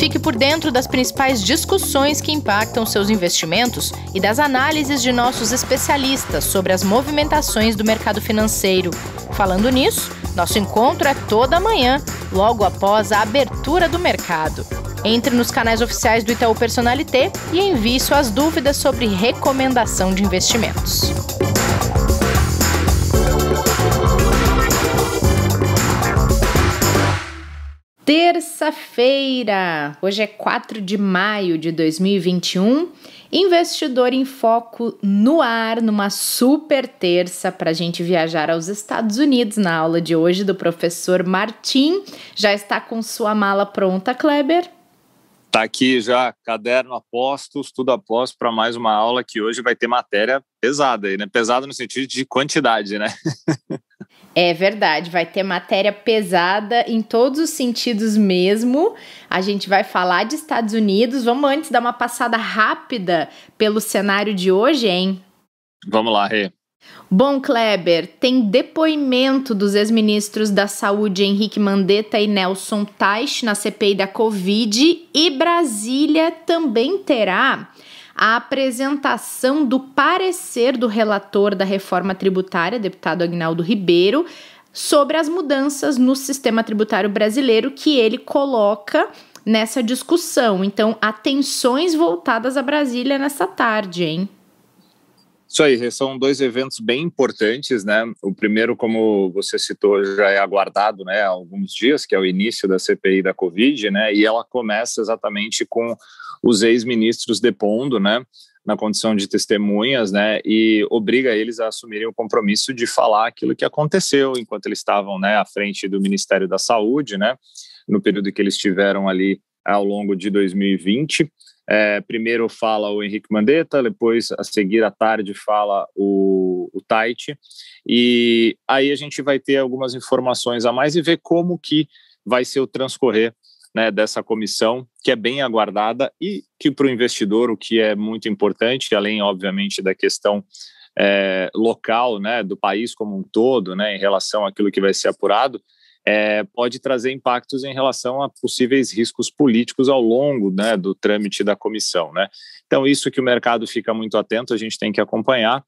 Fique por dentro das principais discussões que impactam seus investimentos e das análises de nossos especialistas sobre as movimentações do mercado financeiro. Falando nisso, nosso encontro é toda manhã, logo após a abertura do mercado. Entre nos canais oficiais do Itaú Personalité e envie suas dúvidas sobre recomendação de investimentos. Terça-feira, hoje é 4 de maio de 2021, Investidor em Foco no ar, numa super terça para a gente viajar aos Estados Unidos na aula de hoje do professor Martim. Já está com sua mala pronta, Kleber? Tá aqui já, caderno a postos, tudo a postos para mais uma aula que hoje vai ter matéria pesada aí, né? Pesada no sentido de quantidade, né? É verdade, vai ter matéria pesada em todos os sentidos mesmo. A gente vai falar de Estados Unidos. Vamos antes dar uma passada rápida pelo cenário de hoje, hein? Vamos lá, Rê. Bom, Kleber, tem depoimento dos ex-ministros da Saúde Henrique Mandetta e Nelson Teich na CPI da Covid e Brasília também terá a apresentação do parecer do relator da reforma tributária, deputado Aguinaldo Ribeiro, sobre as mudanças no sistema tributário brasileiro que ele coloca nessa discussão. Então, atenções voltadas a Brasília nessa tarde, hein? Isso aí, são dois eventos bem importantes, né? O primeiro, como você citou, já é aguardado, né, há alguns dias, que é o início da CPI da Covid, né? E ela começa exatamente com os ex-ministros depondo, né, na condição de testemunhas, né, e obriga eles a assumirem o compromisso de falar aquilo que aconteceu enquanto eles estavam, né, à frente do Ministério da Saúde, né, no período que eles estiveram ali ao longo de 2020. Primeiro fala o Henrique Mandetta, depois, a seguir à tarde, fala o Teich, e aí a gente vai ter algumas informações a mais e ver como que vai ser o transcorrer, né, dessa comissão, que é bem aguardada e que para o investidor, o que é muito importante, além, obviamente, da questão local, né, do país como um todo, né, em relação àquilo que vai ser apurado, pode trazer impactos em relação a possíveis riscos políticos ao longo, né, do trâmite da comissão, né? Então, isso que o mercado fica muito atento, a gente tem que acompanhar.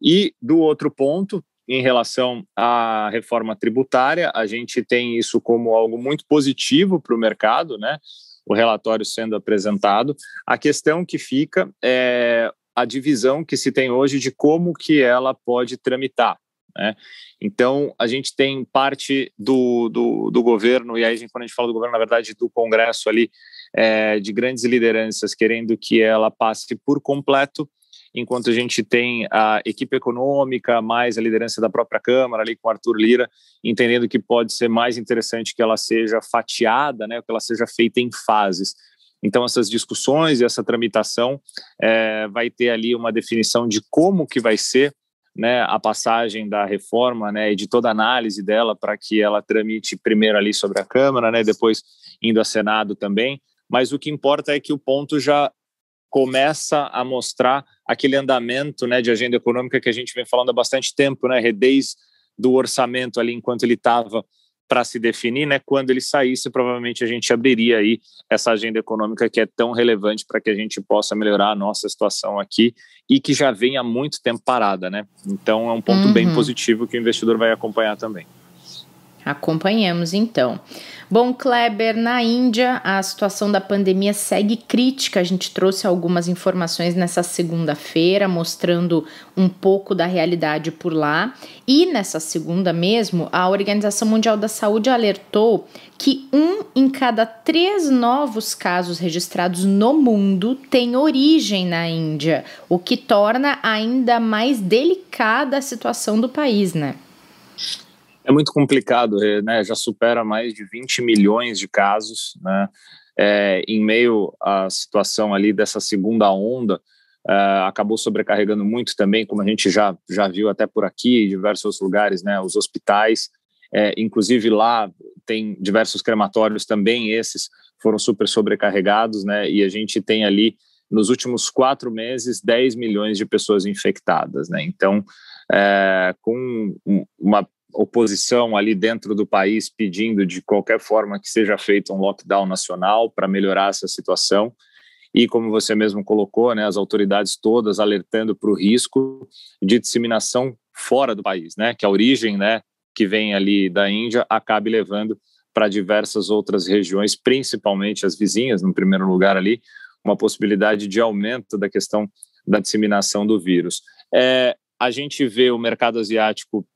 E, do outro ponto, em relação à reforma tributária, a gente tem isso como algo muito positivo para o mercado, né? O relatório sendo apresentado. A questão que fica é a divisão que se tem hoje de como que ela pode tramitar, né? Então, a gente tem parte do governo, e aí quando a gente fala do governo, na verdade, do Congresso ali, de grandes lideranças querendo que ela passe por completo, enquanto a gente tem a equipe econômica, mais a liderança da própria Câmara, ali com Arthur Lira, entendendo que pode ser mais interessante que ela seja fatiada, né, que ela seja feita em fases. Então, essas discussões e essa tramitação vai ter ali uma definição de como que vai ser, né, a passagem da reforma, né, e de toda a análise dela para que ela tramite primeiro ali sobre a Câmara, né, depois indo ao Senado também, mas o que importa é que o ponto já começa a mostrar aquele andamento, né, de agenda econômica que a gente vem falando há bastante tempo, né, desde do orçamento ali enquanto ele estava para se definir, né, quando ele saísse, provavelmente a gente abriria aí essa agenda econômica que é tão relevante para que a gente possa melhorar a nossa situação aqui e que já vem há muito tempo parada, né? Então é um ponto bem positivo que o investidor vai acompanhar também. Acompanhamos, então. Bom, Kleber, na Índia, a situação da pandemia segue crítica. A gente trouxe algumas informações nessa segunda-feira, mostrando um pouco da realidade por lá. E nessa segunda mesmo, a Organização Mundial da Saúde alertou que 1 em cada 3 novos casos registrados no mundo tem origem na Índia, o que torna ainda mais delicada a situação do país, né? É muito complicado, né? Já supera mais de 20 milhões de casos, né? Em meio à situação ali dessa segunda onda, acabou sobrecarregando muito também, como a gente já viu até por aqui, em diversos lugares, né? Os hospitais, inclusive lá tem diversos crematórios também, esses foram super sobrecarregados, né? E a gente tem ali, nos últimos 4 meses, 10 milhões de pessoas infectadas, né? Então, com uma oposição ali dentro do país pedindo de qualquer forma que seja feito um lockdown nacional para melhorar essa situação. E como você mesmo colocou, né, as autoridades todas alertando para o risco de disseminação fora do país, né, que a origem, né, que vem ali da Índia acabe levando para diversas outras regiões, principalmente as vizinhas, no primeiro lugar ali, uma possibilidade de aumento da questão da disseminação do vírus. A gente vê o mercado asiático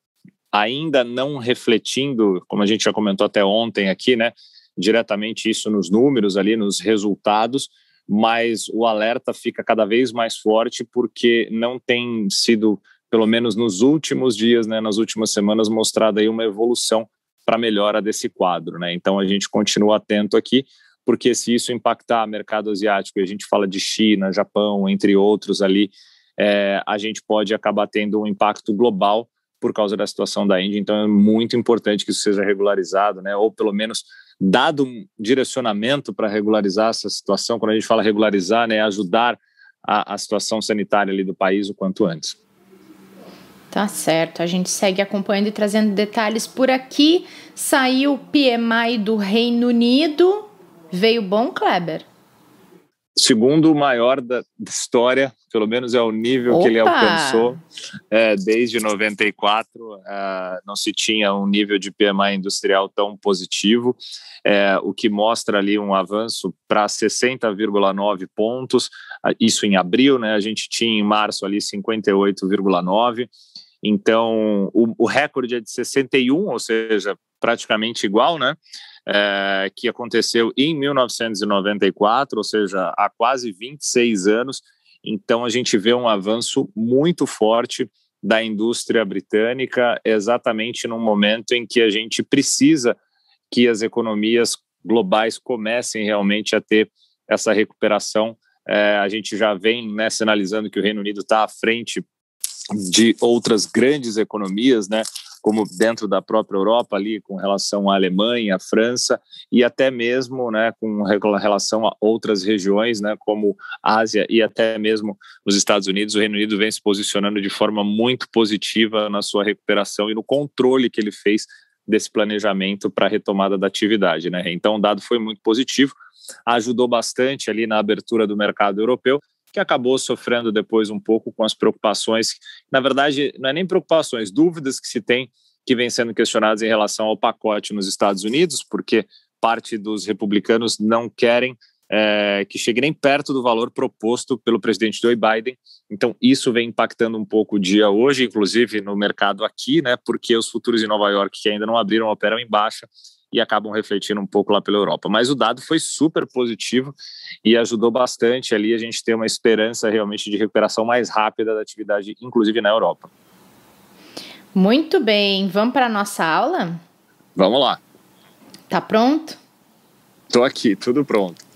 ainda não refletindo, como a gente já comentou até ontem aqui, né, diretamente isso nos números ali, nos resultados, mas o alerta fica cada vez mais forte porque não tem sido, pelo menos nos últimos dias, né, nas últimas semanas, mostrada aí uma evolução para a melhora desse quadro, né? Então a gente continua atento aqui, porque se isso impactar o mercado asiático, e a gente fala de China, Japão, entre outros ali, a gente pode acabar tendo um impacto global por causa da situação da Índia. Então é muito importante que isso seja regularizado, né? Ou pelo menos dado um direcionamento para regularizar essa situação. Quando a gente fala regularizar, né, ajudar a situação sanitária ali do país o quanto antes. Tá certo, a gente segue acompanhando e trazendo detalhes por aqui. Saiu o PMI do Reino Unido, veio bom, Kleber? Segundo o maior da história, pelo menos é o nível que ele alcançou desde 94, não se tinha um nível de PMI industrial tão positivo, o que mostra ali um avanço para 60,9 pontos, isso em abril, né? A gente tinha em março ali 58,9, então o recorde é de 61, ou seja, praticamente igual, né? Que aconteceu em 1994, ou seja, há quase 26 anos. Então a gente vê um avanço muito forte da indústria britânica, exatamente num momento em que a gente precisa que as economias globais comecem realmente a ter essa recuperação. A gente já vem, né, sinalizando que o Reino Unido está à frente de outras grandes economias, né, como dentro da própria Europa ali, com relação à Alemanha, à França, e até mesmo, né, com relação a outras regiões, né, como Ásia e até mesmo os Estados Unidos. O Reino Unido vem se posicionando de forma muito positiva na sua recuperação e no controle que ele fez desse planejamento para a retomada da atividade, né. Então o dado foi muito positivo, ajudou bastante ali na abertura do mercado europeu, que acabou sofrendo depois um pouco com as preocupações, na verdade não é nem preocupações, dúvidas que se tem, que vêm sendo questionadas em relação ao pacote nos Estados Unidos, porque parte dos republicanos não querem que chegue nem perto do valor proposto pelo presidente Joe Biden. Então isso vem impactando um pouco o dia hoje, inclusive no mercado aqui, né, porque os futuros em Nova York, que ainda não abriram, operam em baixa e acabam refletindo um pouco lá pela Europa. Mas o dado foi super positivo e ajudou bastante ali a gente ter uma esperança realmente de recuperação mais rápida da atividade, inclusive na Europa. Muito bem, vamos para a nossa aula? Vamos lá. Tá pronto? Tô aqui, tudo pronto.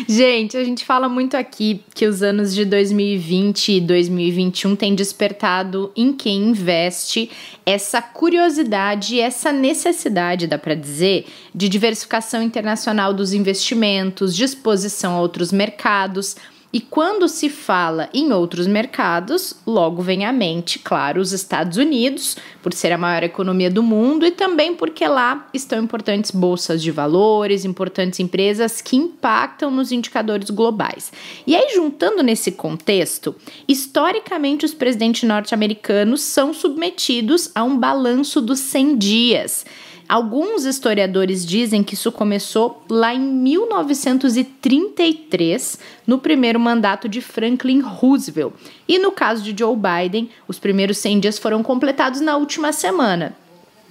Gente, a gente fala muito aqui que os anos de 2020 e 2021 têm despertado em quem investe essa curiosidade e essa necessidade, dá para dizer, de diversificação internacional dos investimentos, de exposição a outros mercados. E quando se fala em outros mercados, logo vem à mente, claro, os Estados Unidos, por ser a maior economia do mundo e também porque lá estão importantes bolsas de valores, importantes empresas que impactam nos indicadores globais. E aí, juntando nesse contexto, historicamente os presidentes norte-americanos são submetidos a um balanço dos 100 dias. Alguns historiadores dizem que isso começou lá em 1933, no primeiro mandato de Franklin Roosevelt. E no caso de Joe Biden, os primeiros 100 dias foram completados na última semana.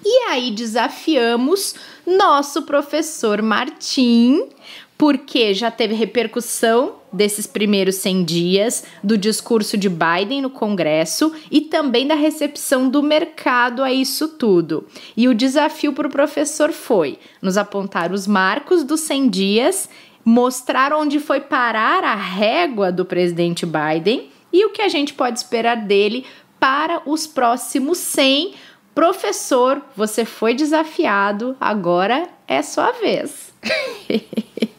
E aí desafiamos nosso professor Martim, porque já teve repercussão desses primeiros 100 dias, do discurso de Biden no Congresso e também da recepção do mercado a isso tudo. E o desafio para o professor foi nos apontar os marcos dos 100 dias, mostrar onde foi parar a régua do presidente Biden e o que a gente pode esperar dele para os próximos 100. Professor, você foi desafiado, agora é sua vez.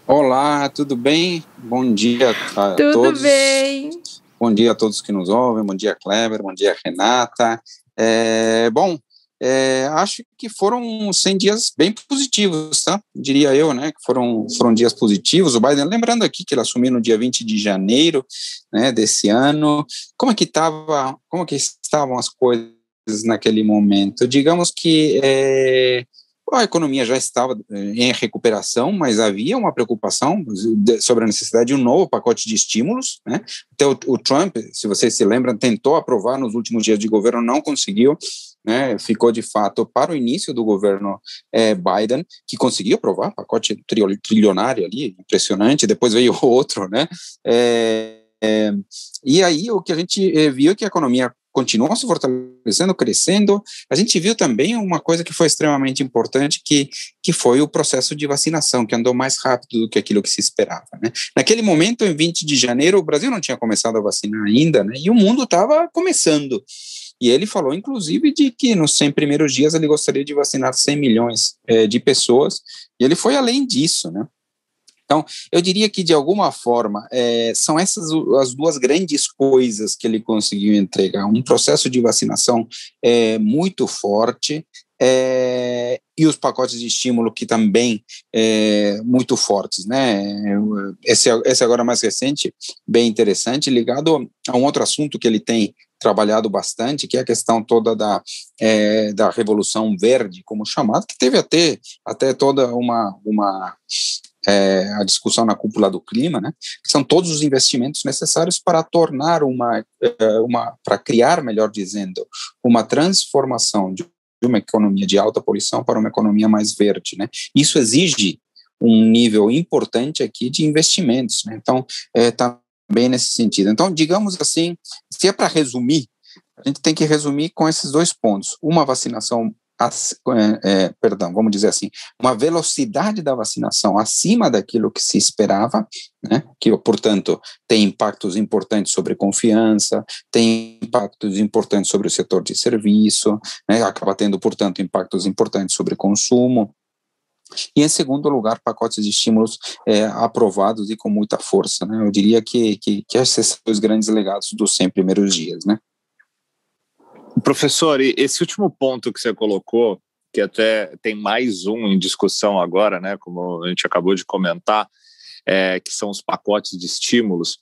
Olá, tudo bem? Bom dia a todos. Tudo bem. Bom dia a todos que nos ouvem, bom dia Kleber, bom dia Renata. Bom, acho que foram 100 dias bem positivos, tá? Diria eu, né, que foram dias positivos. O Biden, lembrando aqui que ele assumiu no dia 20 de janeiro, né, desse ano. Como que estavam as coisas naquele momento? Digamos que a economia já estava em recuperação, mas havia uma preocupação sobre a necessidade de um novo pacote de estímulos, né? Até o Trump, se vocês se lembram, tentou aprovar nos últimos dias de governo, não conseguiu, né? Ficou de fato para o início do governo Biden, que conseguiu aprovar pacote trilionário ali, impressionante. Depois veio outro, né? E aí o que a gente viu é que a economia continuou se fortalecendo, crescendo. A gente viu também uma coisa que foi extremamente importante, que foi o processo de vacinação, que andou mais rápido do que aquilo que se esperava, né? Naquele momento, em 20 de janeiro, o Brasil não tinha começado a vacinar ainda, né? E o mundo estava começando. E ele falou, inclusive, de que nos 100 primeiros dias ele gostaria de vacinar 100 milhões de pessoas, e ele foi além disso, né? Então, eu diria que, de alguma forma, são essas as duas grandes coisas que ele conseguiu entregar. Um processo de vacinação muito forte, e os pacotes de estímulo que também muito fortes, né? Esse agora mais recente, bem interessante, ligado a um outro assunto que ele tem trabalhado bastante, que é a questão toda da Revolução Verde, como chamado, que teve até toda a discussão na cúpula do clima, né? Que são todos os investimentos necessários para tornar para criar, melhor dizendo, uma transformação de uma economia de alta poluição para uma economia mais verde, né? Isso exige um nível importante aqui de investimentos, né? Então, também nesse sentido. Então, digamos assim, se é para resumir, a gente tem que resumir com esses dois pontos. Uma vacinação vamos dizer assim, uma velocidade da vacinação acima daquilo que se esperava, né, que, portanto, tem impactos importantes sobre confiança, tem impactos importantes sobre o setor de serviço, né, acaba tendo, portanto, impactos importantes sobre consumo. E, em segundo lugar, pacotes de estímulos aprovados e com muita força, né? Eu diria que esses são os grandes legados dos 100 primeiros dias, né? Professor, e esse último ponto que você colocou, que até tem mais um em discussão agora, né, como a gente acabou de comentar, que são os pacotes de estímulos,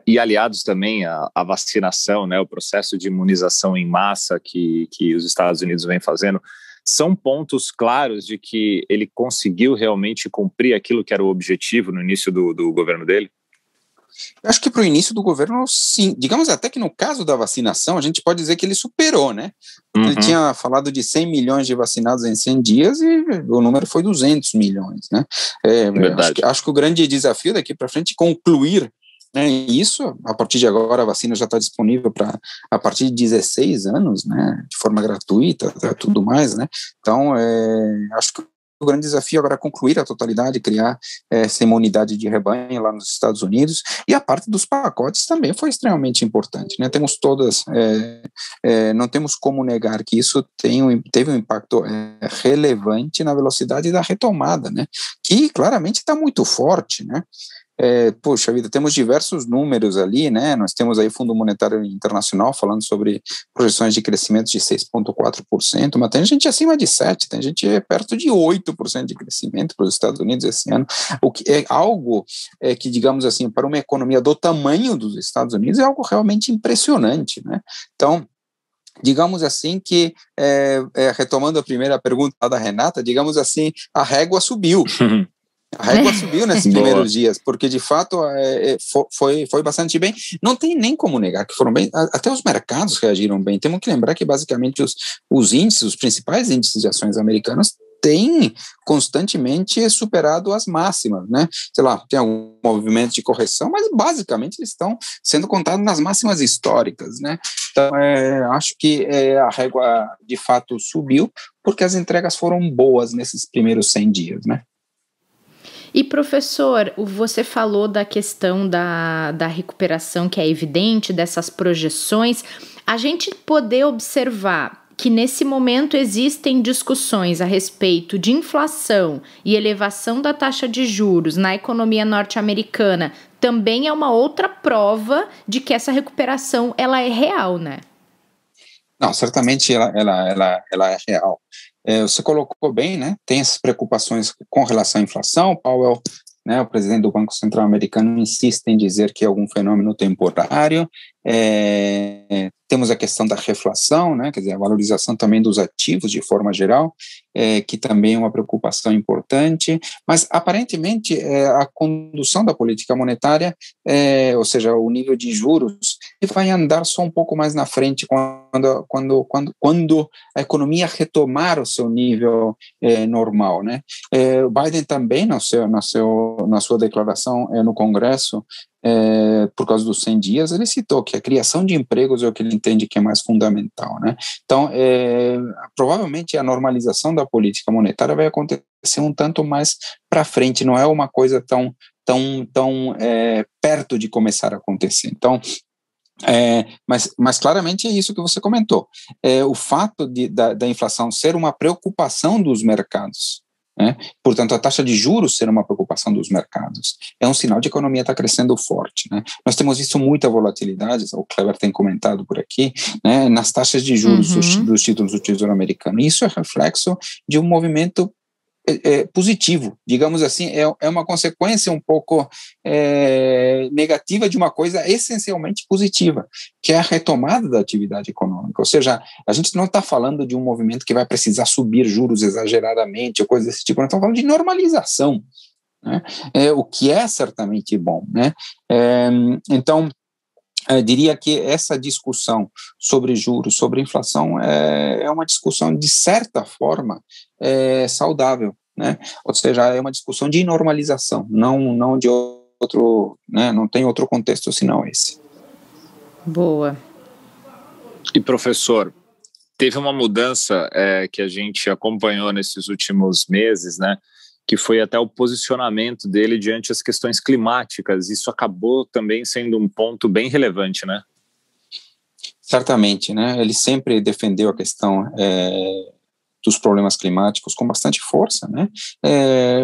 e aliados também à vacinação, né, o processo de imunização em massa que os Estados Unidos vem fazendo, são pontos claros de que ele conseguiu realmente cumprir aquilo que era o objetivo no início do governo dele? Eu acho que para o início do governo, sim. Digamos até que no caso da vacinação, a gente pode dizer que ele superou, né? Ele tinha falado de 100 milhões de vacinados em 100 dias e o número foi 200 milhões, né? Acho que o grande desafio daqui para frente é concluir, né, isso. A partir de agora a vacina já está disponível a partir de 16 anos, né? De forma gratuita, tudo mais, né? Então, acho que o grande desafio agora é concluir a totalidade, criar essa imunidade de rebanho lá nos Estados Unidos, e a parte dos pacotes também foi extremamente importante, né? Temos não temos como negar que isso teve um impacto relevante na velocidade da retomada, né? Que claramente está muito forte, né? Poxa vida, temos diversos números ali, né? Nós temos aí Fundo Monetário Internacional falando sobre projeções de crescimento de 6,4%, mas tem gente acima de 7%, tem gente perto de 8% de crescimento para os Estados Unidos esse ano, o que é algo que, digamos assim, para uma economia do tamanho dos Estados Unidos é algo realmente impressionante, né? Então, digamos assim que, retomando a primeira pergunta da Renata, digamos assim, a régua subiu. A régua subiu nesses primeiros dias, porque de fato foi bastante bem. Não tem nem como negar que foram bem, até os mercados reagiram bem. Temos que lembrar que basicamente os índices, os principais índices de ações americanas têm constantemente superado as máximas, né? Sei lá, tem algum movimento de correção, mas basicamente eles estão sendo contados nas máximas históricas, né? Então, acho que a régua de fato subiu, porque as entregas foram boas nesses primeiros 100 dias, né? E, professor, você falou da questão da recuperação, que é evidente, dessas projeções. A gente poder observar que nesse momento existem discussões a respeito de inflação e elevação da taxa de juros na economia norte-americana também é uma outra prova de que essa recuperação ela é real, né? Não, certamente ela é real. Você colocou bem, né? Tem essas preocupações com relação à inflação. Powell, né, o presidente do Banco Central americano, insiste em dizer que é algum fenômeno temporário. Temos a questão da reflação, né, quer dizer, a valorização também dos ativos de forma geral, que também é uma preocupação importante, mas aparentemente a condução da política monetária, ou seja, o nível de juros, vai andar só um pouco mais na frente quando a economia retomar o seu nível normal, né? O Biden também, na sua declaração no Congresso, por causa dos 100 dias, ele citou que a criação de empregos é o que ele entende que é mais fundamental, né? Então, provavelmente a normalização da política monetária vai acontecer um tanto mais para frente, não é uma coisa tão perto de começar a acontecer. Então, mas claramente é isso que você comentou. O fato da inflação ser uma preocupação dos mercados, né? Portanto, a taxa de juros ser uma preocupação dos mercados é um sinal de que a economia está crescendo forte, né? Nós temos visto muita volatilidade, o Kleber tem comentado por aqui, né, nas taxas de juros dos títulos do Tesouro Americano. Isso é reflexo de um movimento positivo, digamos assim, é uma consequência um pouco negativa de uma coisa essencialmente positiva, que é a retomada da atividade econômica. Ou seja, a gente não está falando de um movimento que vai precisar subir juros exageradamente ou coisa desse tipo, nós estamos falando de normalização, né? O que é certamente bom, né? Então, eu diria que essa discussão sobre juros, sobre inflação, é uma discussão, de certa forma, saudável, né? Ou seja, é uma discussão de normalização, não de outro, né? Não tem outro contexto senão esse. Boa. E, professor, teve uma mudança que a gente acompanhou nesses últimos meses, né? Que foi até o posicionamento dele diante das questões climáticas. Isso acabou também sendo um ponto bem relevante, né? Certamente, né? Ele sempre defendeu a questão dos problemas climáticos com bastante força, né?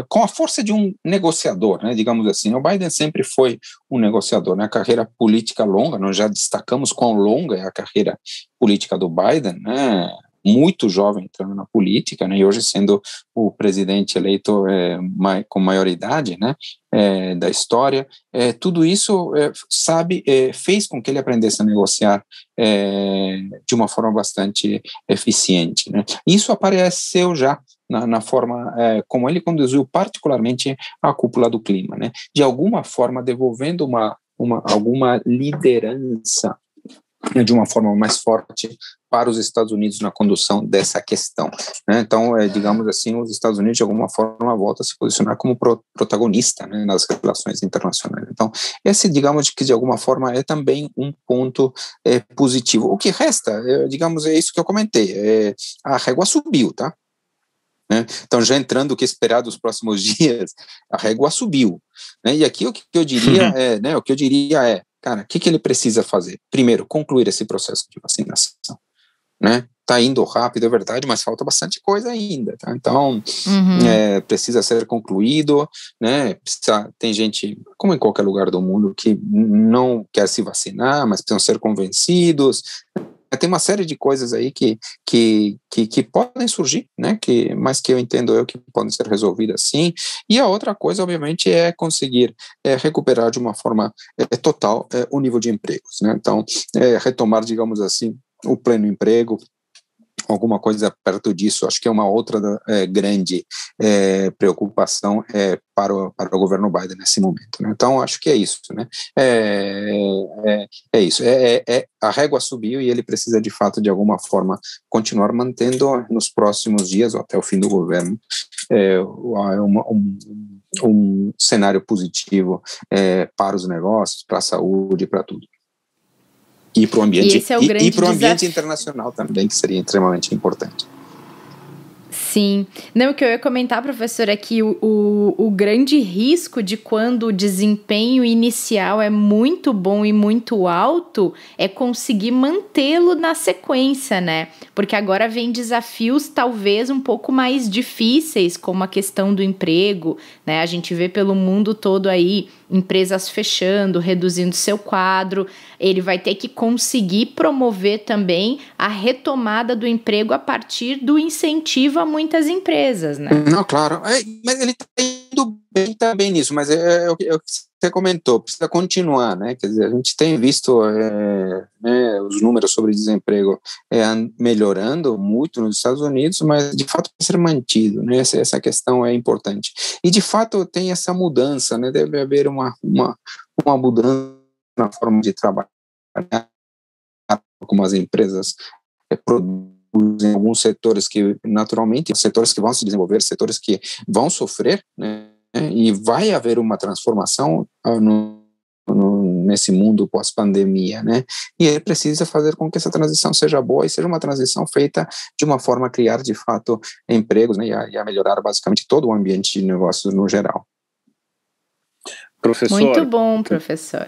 Com a força de um negociador, né? Digamos assim. O Biden sempre foi um negociador, né? A carreira política longa, nós já destacamos quão longa é a carreira política do Biden, né? Muito jovem entrando na política, né, e hoje sendo o presidente eleito com maioridade, né, da história, tudo isso, fez com que ele aprendesse a negociar de uma forma bastante eficiente, né. Isso apareceu já na forma como ele conduziu particularmente a cúpula do clima, né, de alguma forma devolvendo alguma liderança de uma forma mais forte para os Estados Unidos na condução dessa questão, né? Então, digamos assim, os Estados Unidos de alguma forma voltam a se posicionar como protagonista, né, nas relações internacionais. Então, esse, digamos que de alguma forma é também um ponto positivo. O que resta, digamos, é isso que eu comentei, a régua subiu, tá? Né? Então, já entrando o que esperar dos próximos dias, a régua subiu, né? E aqui o que eu diria cara, o que ele precisa fazer? Primeiro, concluir esse processo de vacinação, né? Está indo rápido, é verdade, mas falta bastante coisa ainda, tá? Então, precisa ser concluído, né? Tem gente, como em qualquer lugar do mundo, que não quer se vacinar, mas precisam ser convencidos. Tem uma série de coisas aí que podem surgir, né, mas que eu entendo que podem ser resolvidas sim, e a outra coisa, obviamente, é conseguir recuperar de uma forma total o nível de empregos, né, então, retomar, digamos assim, o pleno emprego, alguma coisa perto disso, acho que é uma outra grande preocupação para o governo Biden nesse momento, né? Então, acho que é isso, né? É isso, a régua subiu e ele precisa, de fato, de alguma forma, continuar mantendo nos próximos dias, ou até o fim do governo, um cenário positivo para os negócios, para a saúde, para tudo. E para o ambiente, ambiente internacional também, que seria extremamente importante. Sim. Não, o que eu ia comentar, professor, é que o grande risco de quando o desempenho inicial é muito bom e muito alto é conseguir mantê-lo na sequência, né? Porque agora vem desafios talvez um pouco mais difíceis, como a questão do emprego, né? A gente vê pelo mundo todo aí empresas fechando, reduzindo seu quadro. Ele vai ter que conseguir promover também a retomada do emprego a partir do incentivo a muitas empresas, né? Não, claro. Mas ele está indo bem também nisso, mas é o que você comentou, precisa continuar, né? Quer dizer, a gente tem visto os números sobre desemprego melhorando muito nos Estados Unidos, mas de fato precisa ser mantido, né? Essa questão é importante. E de fato tem essa mudança, né? Deve haver uma mudança na forma de trabalhar, como as empresas produzem em alguns setores que, naturalmente, setores que vão se desenvolver, setores que vão sofrer, né? E vai haver uma transformação nesse mundo pós-pandemia, né? E ele precisa fazer com que essa transição seja boa e seja uma transição feita de uma forma a criar, de fato, empregos, né? E a melhorar, basicamente, todo o ambiente de negócios no geral. Professor... Muito bom, professor.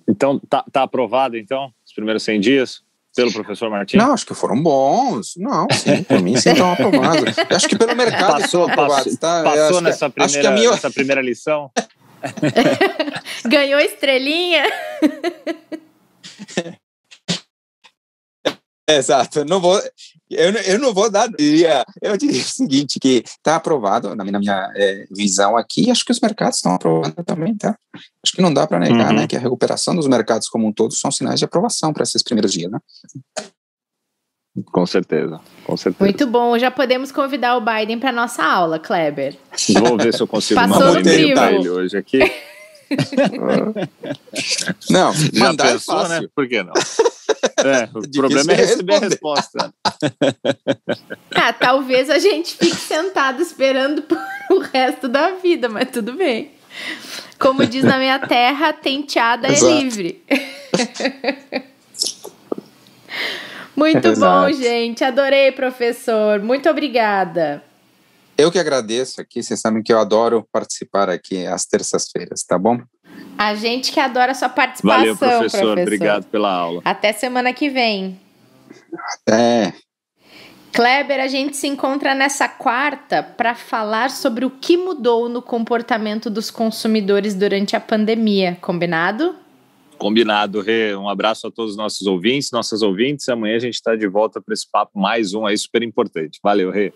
Então, tá aprovado, então, os primeiros 100 dias? Pelo professor Martim? Não, acho que foram bons. Não, sim, por mim sim estão aprovados. Eu acho que pelo mercado estão aprovados. Passou nessa primeira lição? Ganhou estrelinha? Exato, eu não vou dar, eu diria o seguinte, que está aprovado na minha visão aqui, acho que os mercados estão aprovando também, tá? Acho que não dá para negar, né, que a recuperação dos mercados como um todo são sinais de aprovação para esses primeiros dias, né? Com certeza, com certeza. Muito bom, já podemos convidar o Biden para nossa aula, Kleber. Vou ver se eu consigo mandar um e-mail para ele hoje aqui. Não, já mandar pensou, é fácil. Né? Por que não? O problema é receber a resposta. Talvez a gente fique sentado esperando por o resto da vida, mas tudo bem. Como diz na minha terra, tenteada é livre. Muito Exato. bom, gente. Adorei, professor. Muito obrigada. Eu que agradeço aqui. Vocês sabem que eu adoro participar aqui às terças-feiras, tá bom? A gente que adora a sua participação, Valeu, professor. Obrigado pela aula. Até semana que vem. Até. Kleber, a gente se encontra nessa quarta para falar sobre o que mudou no comportamento dos consumidores durante a pandemia. Combinado? Combinado, Rê. Um abraço a todos os nossos ouvintes, nossas ouvintes. Amanhã a gente está de volta para esse papo mais um aí super importante. Valeu, Rê.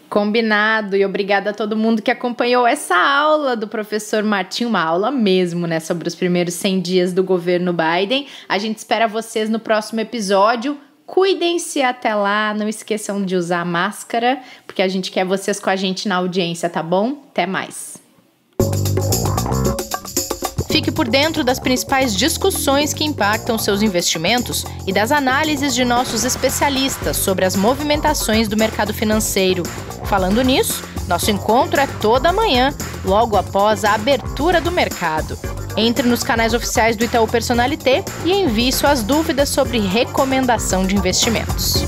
Combinado, e obrigada a todo mundo que acompanhou essa aula do professor Martim, uma aula mesmo, né, sobre os primeiros 100 dias do governo Biden. A gente espera vocês no próximo episódio. Cuidem-se até lá, não esqueçam de usar máscara, porque a gente quer vocês com a gente na audiência, tá bom? Até mais. Fique por dentro das principais discussões que impactam seus investimentos e das análises de nossos especialistas sobre as movimentações do mercado financeiro. Falando nisso, nosso encontro é toda manhã, logo após a abertura do mercado. Entre nos canais oficiais do Itaú Personalité e envie suas dúvidas sobre recomendação de investimentos.